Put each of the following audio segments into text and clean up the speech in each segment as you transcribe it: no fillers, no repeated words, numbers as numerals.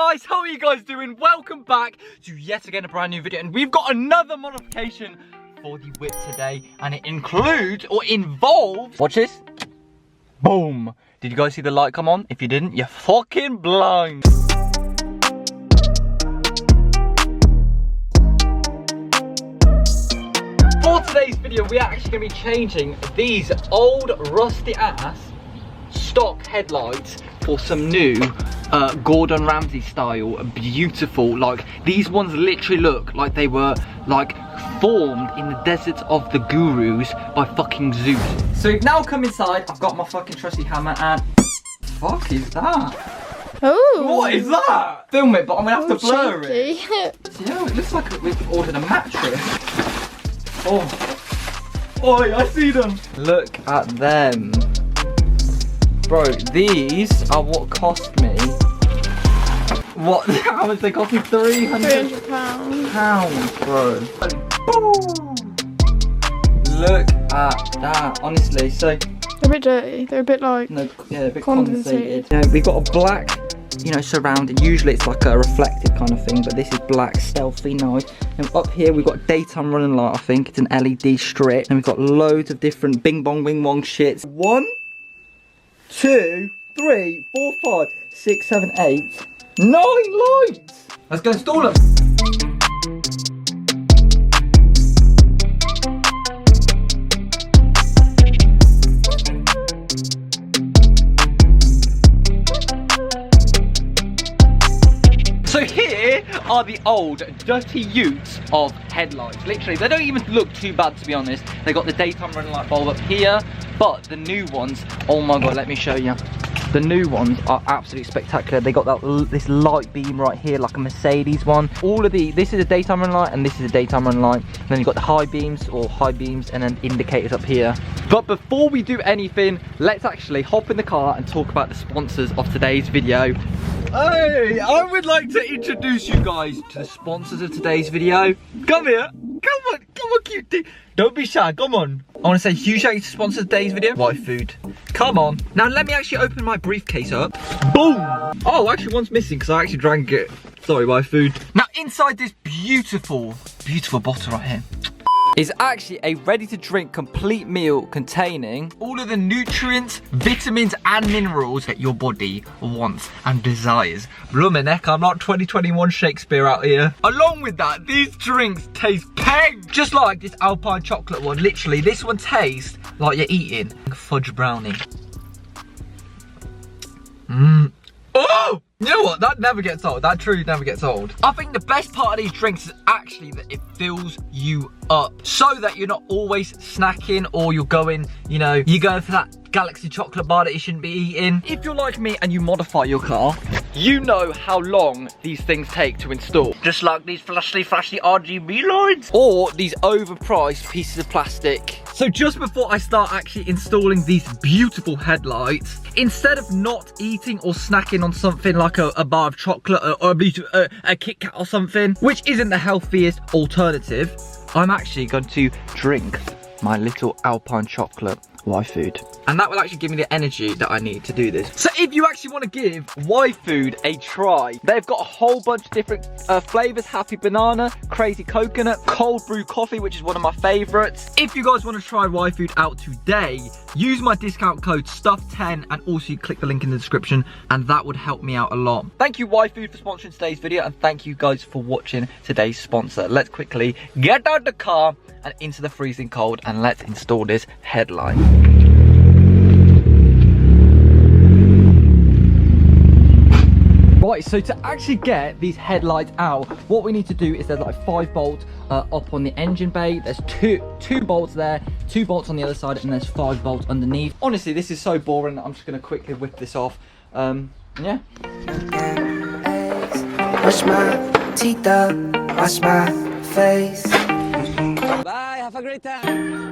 guys, how are you guys doing? Welcome back to yet again a brand new video, and we've got another modification for the whip today, and it includes or involves, watch this, boom. Did you guys see the light come on? If you didn't, you're fucking blind. For today's video, we are actually going to be changing these old rusty ass stock headlights for some new Gordon Ramsay style beautiful, like these ones literally look like they were like formed in the desert of the gurus by fucking Zeus. So now come inside, I've got my fucking trusty hammer and fuck is that? Oh, what is that? Film it, but I'm gonna have to blur shaky. it. Yeah, it looks like we've ordered a mattress. Oh, oi, I see them. Look at them. Bro, these are what cost me. What? How much they cost me? £300 pounds, bro. Boom. Look at that. Honestly, so They're a bit dirty. They're a bit like yeah, a bit condensated. Yeah, we've got a black, you know, surrounding. Usually it's like a reflective kind of thing, but this is black, stealthy, nice. And up here we've got daytime running light. I think it's an LED strip, and we've got loads of different bing bong wing wong shits. 1, 2, 3, 4, 5, 6, 7, 8, 9 lights. Let's go install them. So here are the old dirty utes of headlights. Literally, they don't even look too bad, to be honest. They got the daytime running light bulb up here, but the new ones, oh my god, let me show you. The new ones are absolutely spectacular. They got this light beam right here, like a Mercedes one. All of this is a daytime running light, and this is a daytime running light. And then you've got the high beams, and then indicators up here. But before we do anything, let's actually hop in the car and talk about the sponsors of today's video. Hey, I would like to introduce you guys to the sponsors of today's video. Come here. Come on, cutie. Don't be shy, come on. I want to say huge shout out to sponsor today's video. White food. Come on. Now let me actually open my briefcase up. Boom. Oh, actually one's missing because I actually drank it. Sorry, white food. Now inside this beautiful, beautiful bottle right here is actually a ready-to-drink complete meal containing all of the nutrients, vitamins and minerals that your body wants and desires. Bloomin' heck, I'm not 2021 Shakespeare out here. Along with that, these drinks taste peng! Just like this Alpine chocolate one. Literally, this one tastes like you're eating a fudge brownie. Mmm. Oh! You know what? That never gets old. That truly never gets old. I think the best part of these drinks is actually that it fills you up, so that you're not always snacking, or you're going, you know, you're going for that galaxy chocolate bar that you shouldn't be eating. If you're like me and you modify your car, you know how long these things take to install. Just like these flashy RGB lights, or these overpriced pieces of plastic. So just before I start actually installing these beautiful headlights, instead of not eating or snacking on something like a bar of chocolate or a Kit Kat or something, which isn't the healthiest alternative, I'm actually going to drink my little Alpine chocolate Y Food. And that will actually give me the energy that I need to do this. So if you actually want to give Y Food a try, they've got a whole bunch of different flavors. Happy banana, crazy coconut, cold brew coffee, which is one of my favorites. If you guys want to try Y Food out today, use my discount code STUFF10, and also you click the link in the description, and that would help me out a lot. Thank you Y Food for sponsoring today's video, and thank you guys for watching today's sponsor. Let's quickly get out the car and into the freezing cold, and let's install this headlight. Right, so to actually get these headlights out, what we need to do is there's like 5 bolts up on the engine bay. There's two bolts there, 2 bolts on the other side, and there's 5 bolts underneath. Honestly, this is so boring. I'm just gonna quickly whip this off. Yeah. Wash my teeth up, wash my face. Bye, have a great time.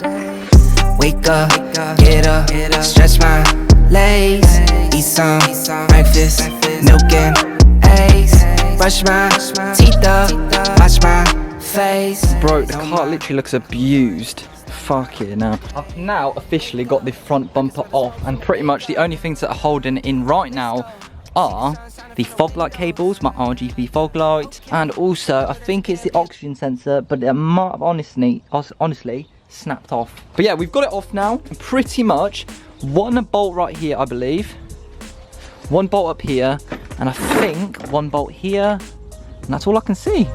Wake up, get up, stretch my legs, eat some breakfast, milk and eggs. Brush my teeth up, wash my face. Bro, the car literally looks abused. Fuck it now. I've now officially got the front bumper off, and pretty much the only things that are holding it in right now are the fog light cables, my RGB fog light, and also I think it's the oxygen sensor, but it might have honestly snapped off. But yeah, we've got it off now. And pretty much one bolt right here, I believe, one bolt up here, and I think one bolt here, and that's all I can see.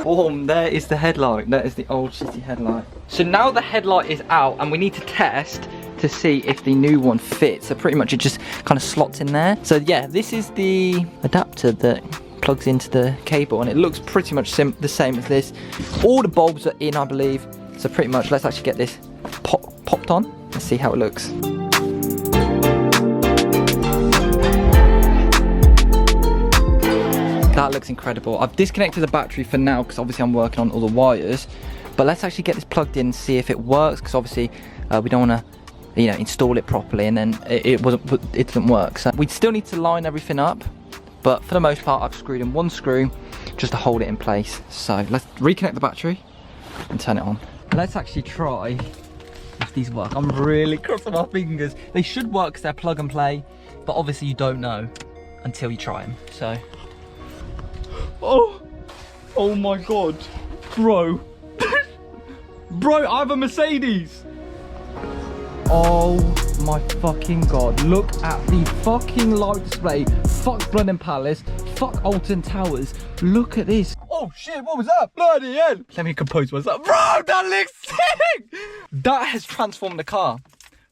Boom, there is the headlight. That is the old shitty headlight. So now the headlight is out and we need to test to see if the new one fits. So pretty much it just kind of slots in there. So yeah, this is the adapter that plugs into the cable and it looks pretty much the same as this. All the bulbs are in, I believe. So pretty much let's actually get this popped on and see how it looks. That looks incredible. I've disconnected the battery for now because obviously I'm working on all the wires. But let's actually get this plugged in and see if it works, because obviously we don't want to, you know, install it properly and then it doesn't work. So we still need to line everything up, but for the most part I've screwed in one screw just to hold it in place. So let's reconnect the battery and turn it on. Let's actually try if these work. I'm really crossing my fingers. They should work because they're plug and play, but obviously you don't know until you try them. So. Oh my god, bro. Bro, I have a Mercedes. Oh my fucking god, look at the fucking light display. Fuck Blenheim Palace, fuck Alton Towers. Look at this. Oh shit, what was that? Bloody hell. Let me compose myself. Bro, that looks sick. That has transformed the car.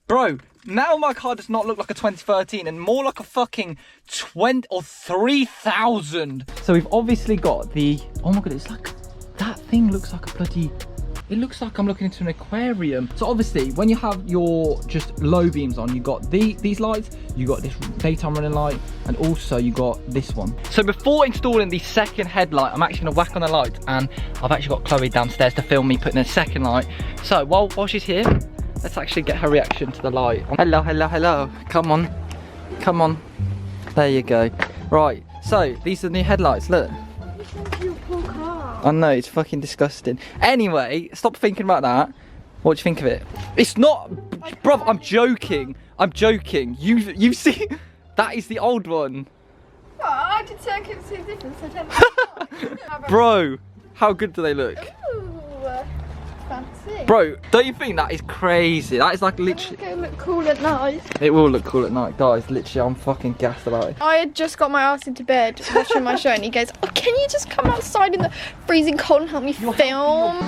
Bro, now my car does not look like a 2013 and more like a fucking 20 or 3000. So we've obviously got the, oh my god, it's like, that thing looks like a bloody, it looks like I'm looking into an aquarium. So obviously when you have your just low beams on, you got these lights, you got this daytime running light, and also you got this one. So before installing the second headlight, I'm actually gonna whack on the light, and I've actually got Chloe downstairs to film me putting in a second light. So while she's here, let's actually get her reaction to the light. Hello, hello, hello. Come on. Come on. There you go. Right, so these are the new headlights, look. Your poor car. I know, it's fucking disgusting. Anyway, stop thinking about that. What do you think of it? It's not, bruv, I'm joking. I'm joking. You've seen, that is the old one. Oh, I did say I couldn't see the difference. Bro, how good do they look? Ooh, fancy. Bro, don't you think that is crazy? That is like literally. It's gonna look cool at night. It will look cool at night, guys. Literally, I'm fucking gassed about it. I had just got my ass into bed watching my show and he goes, oh, can you just come outside in the freezing cold and help me film?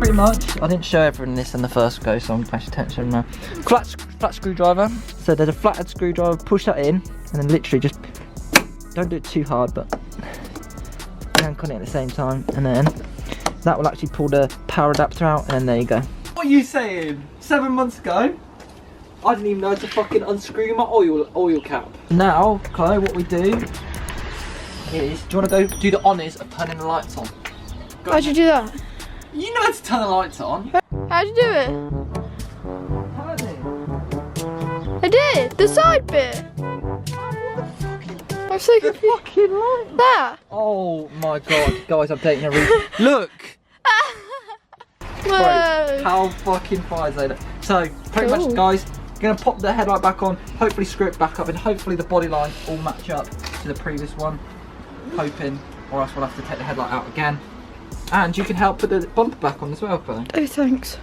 Pretty much. I didn't show everyone this in the first go, so I'm paying attention now. Flat screwdriver. So there's a flathead screwdriver, push that in, and then literally just, don't do it too hard, but yank on it at the same time, and then that will actually pull the power adapter out, and then there you go. What are you saying? 7 months ago, I didn't even know to fucking unscrew my oil cap. Now, Chloe, what we do is, do you want to go do the honours of turning the lights on? Go. How'd you do that? You know how to turn the lights on. How'd you do it? I did! The side bit! I'm so confused. Fucking light. There! Oh my god, guys, I'm taking a read. Look! Bro, how fucking fire is that? So, pretty much, guys, gonna pop the headlight back on, hopefully screw it back up, and hopefully the body line all match up to the previous one. Hoping, or else we'll have to take the headlight out again. And you can help put the bumper back on as well, Chloe. Oh, thanks.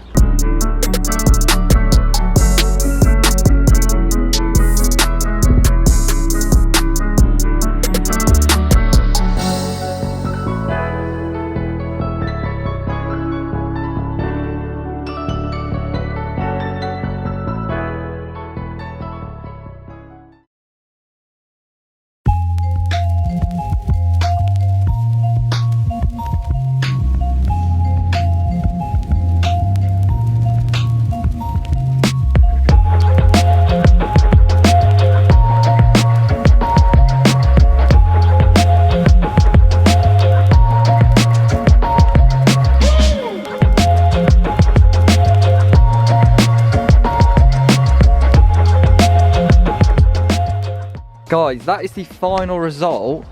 Guys, that is the final result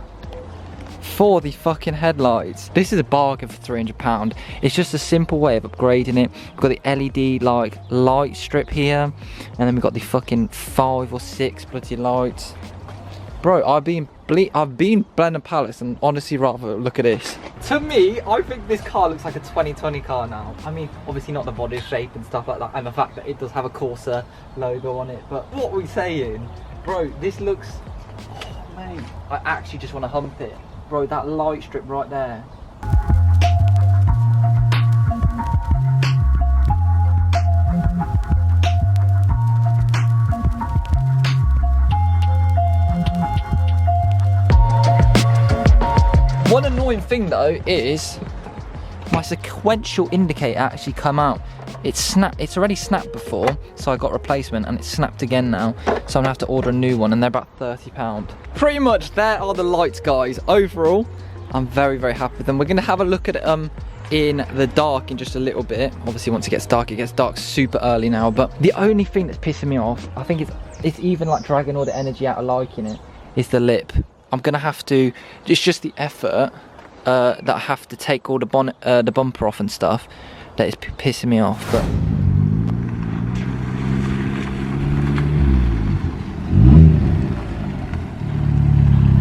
for the fucking headlights. This is a bargain for £300. It's just a simple way of upgrading it. We've got the LED like light strip here, and then we've got the fucking 5 or 6 bloody lights. Bro, I've been Blenheim Palace and honestly rather look at this. To me, I think this car looks like a 2020 car now. I mean, obviously not the body shape and stuff like that, and the fact that it does have a Corsa logo on it, but what are we saying? Bro, this looks, oh mate, I actually just want to hump it. Bro, that light strip right there. One annoying thing though is my sequential indicator actually come out. It's already snapped before, so I got a replacement and it's snapped again now. So I'm gonna have to order a new one and they're about £30. Pretty much there are the lights, guys. Overall, I'm very, very happy with them. We're gonna have a look at it in the dark in just a little bit. Obviously once it gets dark super early now, but the only thing that's pissing me off, I think it's even like dragging all the energy out of liking it, is the lip. I'm gonna have to, it's just the effort that I have to take all the bonnet, the bumper off and stuff that is pissing me off. But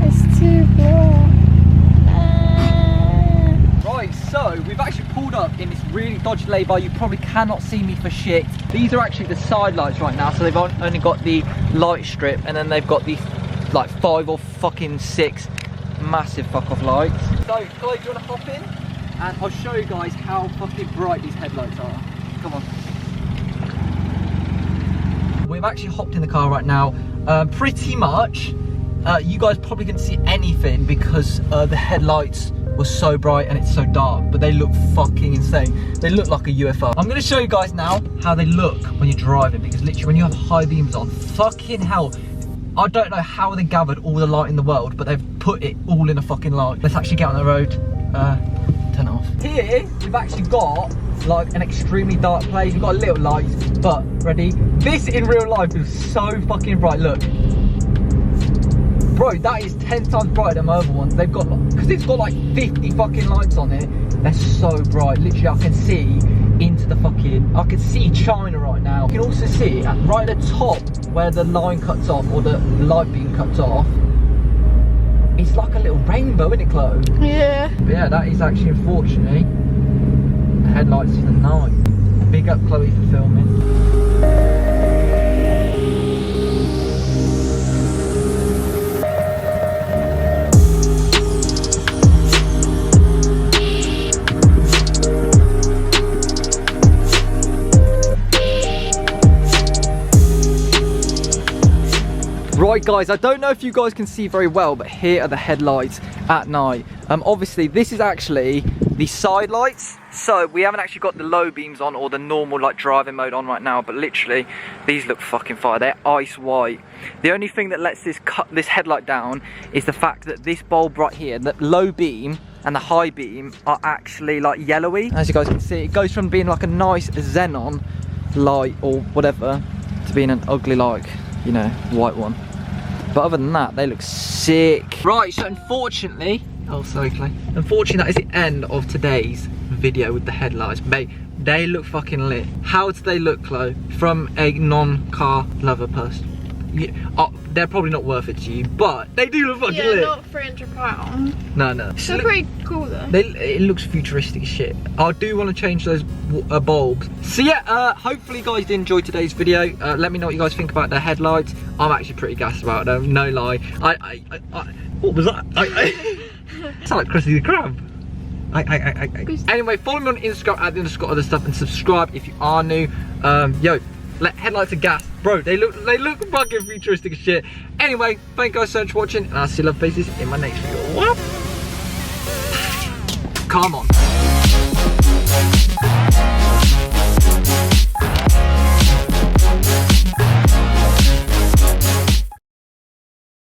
it's too bright. right, so we've actually pulled up in this really dodgy lay-by. You probably cannot see me for shit. These are actually the side lights right now, so they've only got the light strip, and then they've got these like 5 or fucking 6 massive fuck off lights. So guys, do you want to hop in and I'll show you guys how fucking bright these headlights are. Come on. We've actually hopped in the car right now. Pretty much you guys probably couldn't see anything because the headlights were so bright and it's so dark, but they look fucking insane. They look like a UFO. I'm going to show you guys now how they look when you're driving, because literally when you have high beams on, fucking hell, I don't know how they gathered all the light in the world, but they've put it all in a fucking light. Let's actually get on the road. Turn it off. Here, we've actually got like an extremely dark place. You've got a little light, but ready? This in real life is so fucking bright, look. Bro, that is 10 times brighter than my other ones. They've got, because it's got like 50 fucking lights on it. They're so bright. Literally, I can see into the fucking, I can see China right now. You can also see right at the top where the line cuts off, or the light beam cuts off. It's like a little rainbow, isn't it, Chloe? Yeah. But yeah, that is actually, unfortunately, the headlights in the night. Big up Chloe for filming. Right guys, I don't know if you guys can see very well, but here are the headlights at night. Obviously this is actually the side lights, so we haven't actually got the low beams on or the normal like driving mode on right now, but literally these look fucking fire. They're ice white. The only thing that lets this headlight down is the fact that this bulb right here, the low beam and the high beam, are actually like yellowy. As you guys can see, it goes from being like a nice xenon light or whatever to being an ugly, like, you know, white one. But other than that, they look sick. Right, so unfortunately, oh sorry Clay, unfortunately that is the end of today's video with the headlights. Mate, they look fucking lit. How do they look, Chloe, from a non-car lover person? Yeah, they're probably not worth it to you, but they do look fucking lit. Yeah, not £300. No. They're pretty cool though. It looks futuristic as shit. I do want to change those bulbs. So yeah, hopefully you guys did enjoy today's video. Let me know what you guys think about the headlights. I'm actually pretty gassed about them, no lie. What was that? It's like Krusty the Krab. Anyway, follow me on Instagram at @_OtherStuff and subscribe if you are new. Yo, headlights are gas, bro. They look fucking futuristic as shit. Anyway, thank you guys so much for watching, and I'll see you love faces in my next video. What? Come on.